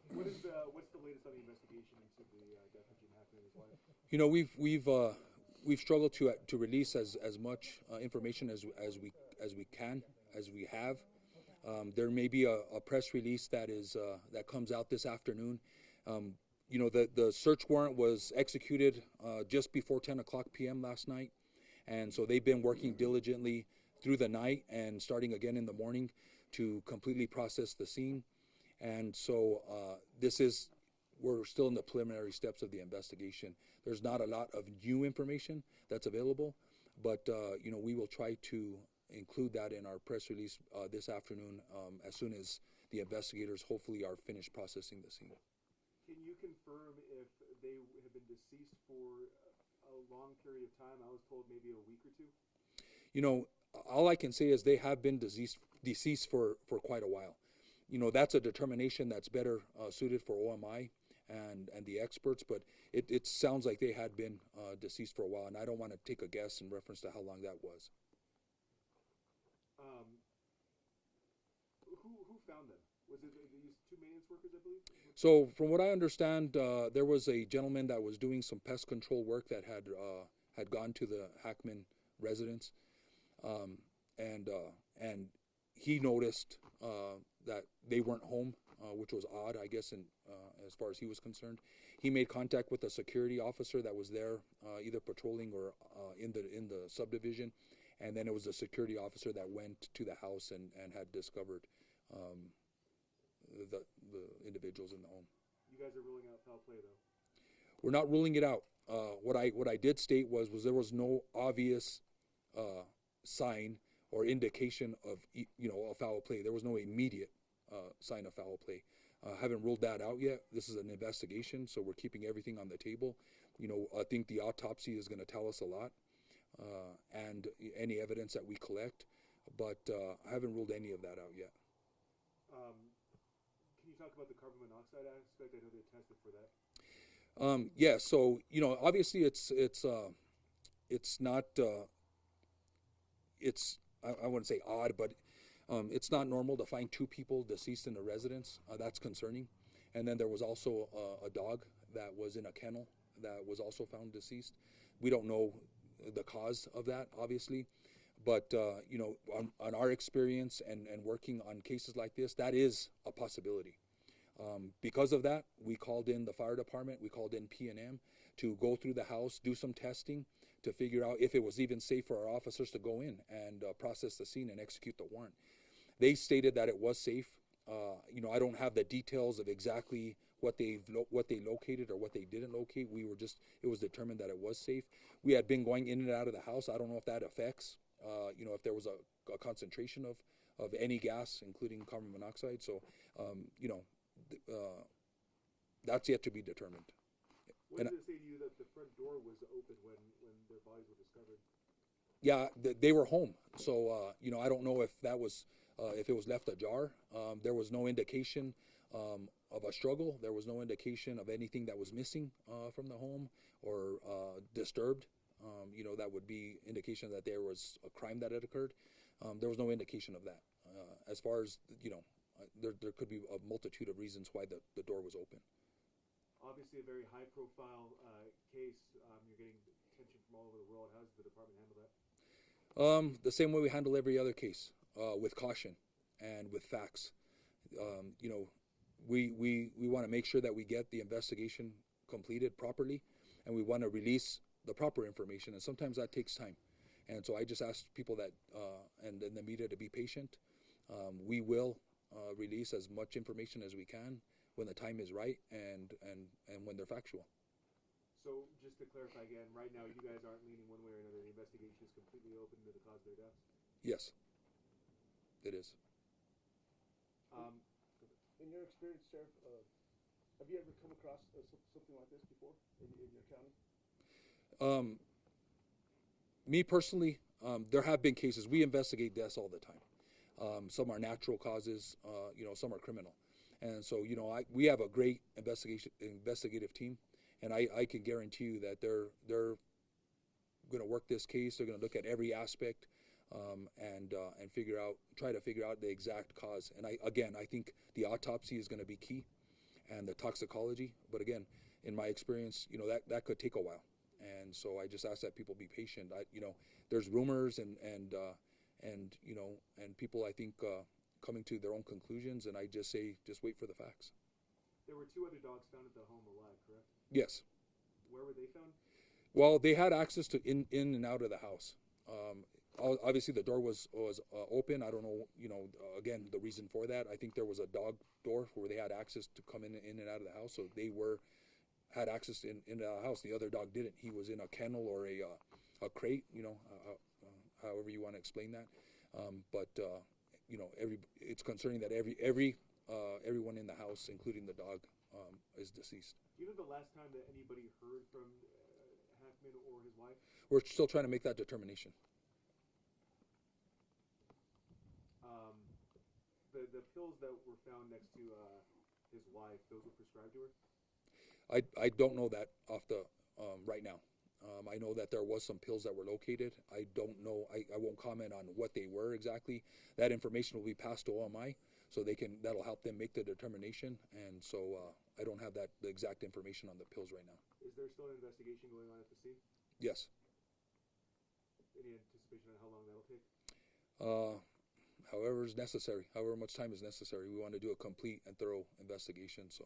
What's the latest on the investigation into the death of Gene Hackman and his wife? You know, we've struggled to release as much information as we can, as we have. There may be a press release that comes out this afternoon. You know, the search warrant was executed just before 10 o'clock p.m. last night, and so they've been working diligently through the night and starting again in the morning to completely process the scene. And so we're still in the preliminary steps of the investigation. There's not a lot of new information that's available, but you know, we will try to include that in our press release this afternoon as soon as the investigators hopefully are finished processing the scene. Can you confirm if they have been deceased for a long period of time? I was told maybe a week or two. You know, all I can say is they have been deceased for quite a while. You know, that's a determination that's better suited for OMI and the experts, but it sounds like they had been deceased for a while, and I don't want to take a guess in reference to how long that was. Who found them? Was it these two maintenance workers, I believe? So, from what I understand, there was a gentleman that was doing some pest control work that had gone to the Hackman residence, and he noticed that they weren't home, which was odd, I guess, as far as he was concerned. He made contact with a security officer that was there, either patrolling or in the subdivision, and then it was a security officer that went to the house and had discovered the individuals in the home. You guys are ruling out foul play, though. We're not ruling it out. What I did state was there was no obvious sign or indication of a foul play. There was no immediate sign of foul play. Haven't ruled that out yet. This is an investigation, so we're keeping everything on the table. You know, I think the autopsy is going to tell us a lot, and any evidence that we collect, but I haven't ruled any of that out yet. Can you talk about the carbon monoxide aspect? I know they tested for that. Yeah, so you know, obviously it's not I wouldn't say odd, but it's not normal to find two people deceased in a residence. That's concerning. And then there was also a dog that was in a kennel that was also found deceased. We don't know the cause of that, obviously, but you know, on our experience and working on cases like this, that is a possibility. Because of that, we called in the fire department, we called in P&M to go through the house, do some testing to figure out if it was even safe for our officers to go in and process the scene and execute the warrant. They stated that it was safe. You know, I don't have the details of exactly what they located or what they didn't locate. It was determined that it was safe. We had been going in and out of the house. I don't know if that affects, you know, if there was a concentration of any gas, including carbon monoxide. So, you know, that's yet to be determined. What did it say to you that the front door was open when their bodies were discovered? Yeah, they were home. So, you know, I don't know if that was, if it was left ajar. There was no indication of a struggle. There was no indication of anything that was missing from the home or disturbed. You know, that would be indication that there was a crime that had occurred. There was no indication of that. As far as, you know, there could be a multitude of reasons why the door was open. Obviously a very high-profile case. You're getting attention from all over the world. How does the department handle that? The same way we handle every other case, with caution and with facts. You know, we want to make sure that we get the investigation completed properly, and we want to release the proper information, and sometimes that takes time. And so I just ask people that and the media to be patient. We will release as much information as we can when the time is right and when they're factual. So just to clarify again, right now you guys aren't leaning one way or another. The investigation is completely open to the cause of their deaths? Yes, it is. In your experience, Sheriff, have you ever come across something like this before in your county? Me personally, there have been cases. We investigate deaths all the time. Some are natural causes, you know, some are criminal. And so, you know, we have a great investigative team, and I can guarantee you that they're going to work this case. They're going to look at every aspect and try to figure out the exact cause. And I think the autopsy is going to be key, and the toxicology. But again, in my experience, that could take a while. And so I just ask that people be patient. There's rumors and people, I think, coming to their own conclusions, and I just say, just wait for the facts. There were 2 other dogs found at the home alive, correct? Yes. Where were they found? Well, they had access to in and out of the house. Obviously, the door was open. I don't know, again, the reason for that. I think there was a dog door where they had access to come in and out of the house, so they had access in the house. The other dog didn't. He was in a kennel or a crate, however you want to explain that. It's concerning that everyone in the house, including the dog, is deceased. Do you know the last time that anybody heard from Hackman or his wife? We're still trying to make that determination. The pills that were found next to his wife, those were prescribed to her? I don't know that off the right now. I know that there was some pills that were located. I don't know. I won't comment on what they were exactly. That information will be passed to OMI, so that'll help them make the determination. And so I don't have the exact information on the pills right now. Is there still an investigation going on at the scene? Yes. Any anticipation on how long that'll take? However much time is necessary. We want to do a complete and thorough investigation. So